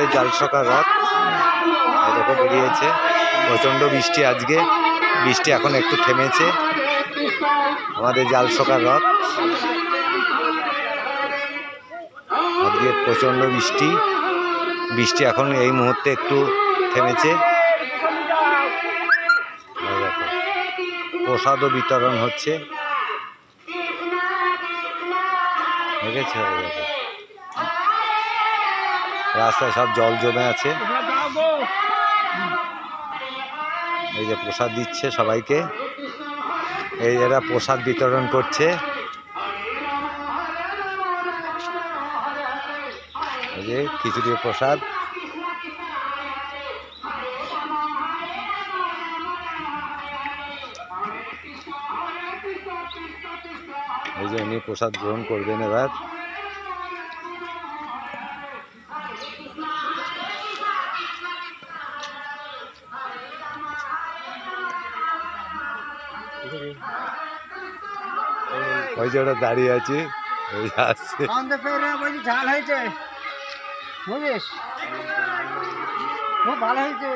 আমাদের জালসকা রথ দেখো বেরিয়েছে। প্রচণ্ড বৃষ্টি আজকে, বৃষ্টি এখন একটু থেমেছে। আমাদের জালসকা রথ আজকে প্রচণ্ড বৃষ্টি, বৃষ্টি এখন এই মুহূর্তে একটু থেমেছে। দেখো প্রসাদও বিতরণ হচ্ছে, দেখেছো? দেখো রাস্তায় সব জল জমে আছে। এই যে প্রসাদ দিচ্ছে সবাইকে, এই এরা প্রসাদ বিতরণ করছে। এই যে খিচুড়ির প্রসাদ, এই যে উনি প্রসাদ গ্রহণ করবেন এবার। ওই যে ওরা দাঁড়িয়ে আছে, ওই আসছে। ঝাল হয়েছে, বুঝিস, খুব ভালো হয়েছে।